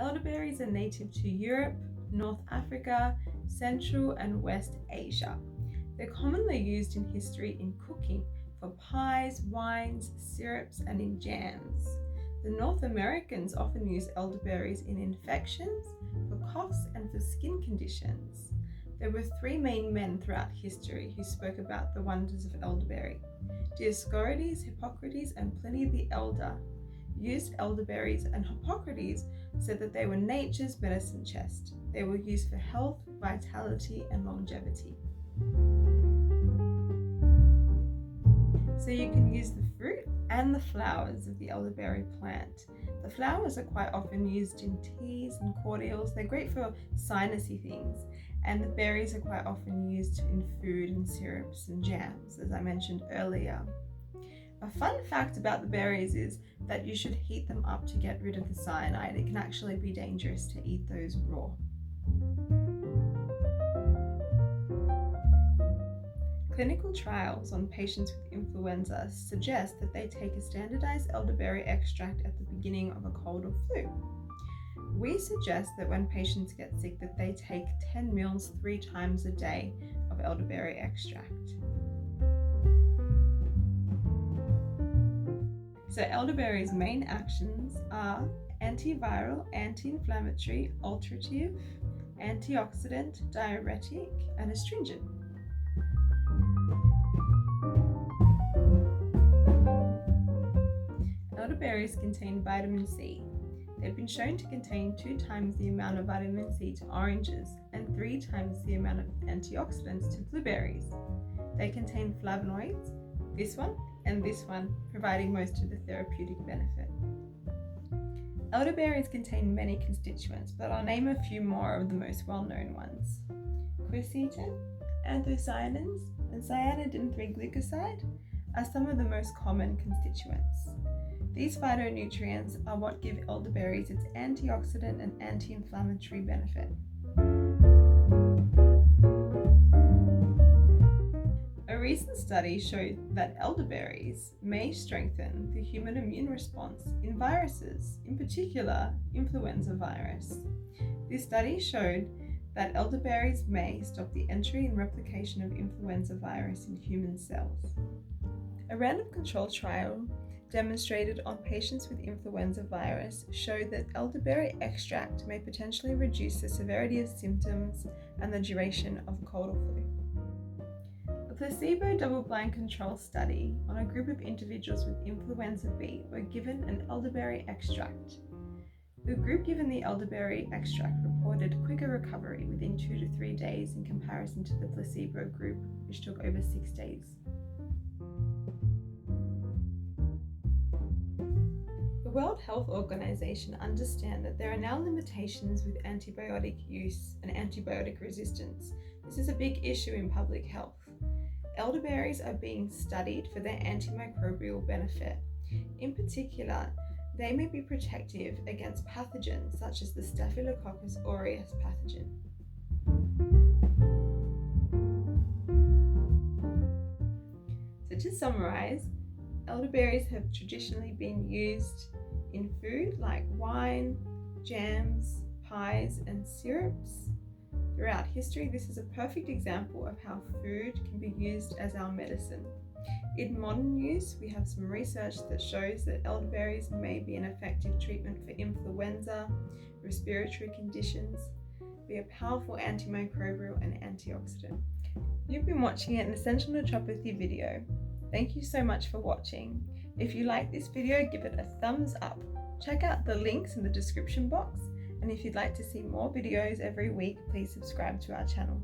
Elderberries are native to Europe, North Africa, Central and West Asia. They're commonly used in history in cooking for pies, wines, syrups, and in jams. The North Americans often use elderberries in infections, for coughs, and for skin conditions. There were three main men throughout history who spoke about the wonders of elderberry. Dioscorides, Hippocrates, and Pliny the Elder used elderberries, and Hippocrates said that they were nature's medicine chest. They were used for health, vitality, and longevity. So you can use the fruit and the flowers of the elderberry plant. The flowers are quite often used in teas and cordials. They're great for sinusy things. And the berries are quite often used in food and syrups and jams, as I mentioned earlier. A fun fact about the berries is that you should heat them up to get rid of the cyanide. It can actually be dangerous to eat those raw. Clinical trials on patients with influenza suggest that they take a standardized elderberry extract at the beginning of a cold or flu. We suggest that when patients get sick that they take 10 ml 3 times a day of elderberry extract. So elderberry's main actions are antiviral, anti-inflammatory, ulcerative, antioxidant, diuretic, and astringent. Elderberries contain vitamin C. They've been shown to contain 2 times the amount of vitamin C to oranges and 3 times the amount of antioxidants to blueberries. They contain flavonoids, this one and this one, providing most of the therapeutic benefit. Elderberries contain many constituents, but I'll name a few more of the most well-known ones. Quercetin, anthocyanins, and cyanidin 3-glucoside are some of the most common constituents. These phytonutrients are what give elderberries its antioxidant and anti-inflammatory benefit. A recent study showed that elderberries may strengthen the human immune response in viruses, in particular influenza virus. This study showed that elderberries may stop the entry and replication of influenza virus in human cells. A random control trial demonstrated on patients with influenza virus showed that elderberry extract may potentially reduce the severity of symptoms and the duration of a cold or flu. A placebo double-blind control study on a group of individuals with influenza B were given an elderberry extract. The group given the elderberry extract reported quicker recovery within 2 to 3 days in comparison to the placebo group, which took over 6 days. The World Health Organization understands that there are now limitations with antibiotic use and antibiotic resistance. This is a big issue in public health. Elderberries are being studied for their antimicrobial benefit. In particular, they may be protective against pathogens such as the Staphylococcus aureus pathogen. So to summarize, elderberries have traditionally been used in food like wine, jams, pies, and syrups. Throughout history, this is a perfect example of how food can be used as our medicine. In modern use, we have some research that shows that elderberries may be an effective treatment for influenza, respiratory conditions, be a powerful antimicrobial and antioxidant. You've been watching an Essential Naturopathy video. Thank you so much for watching. If you like this video, give it a thumbs up. Check out the links in the description box. And if you'd like to see more videos every week, please subscribe to our channel.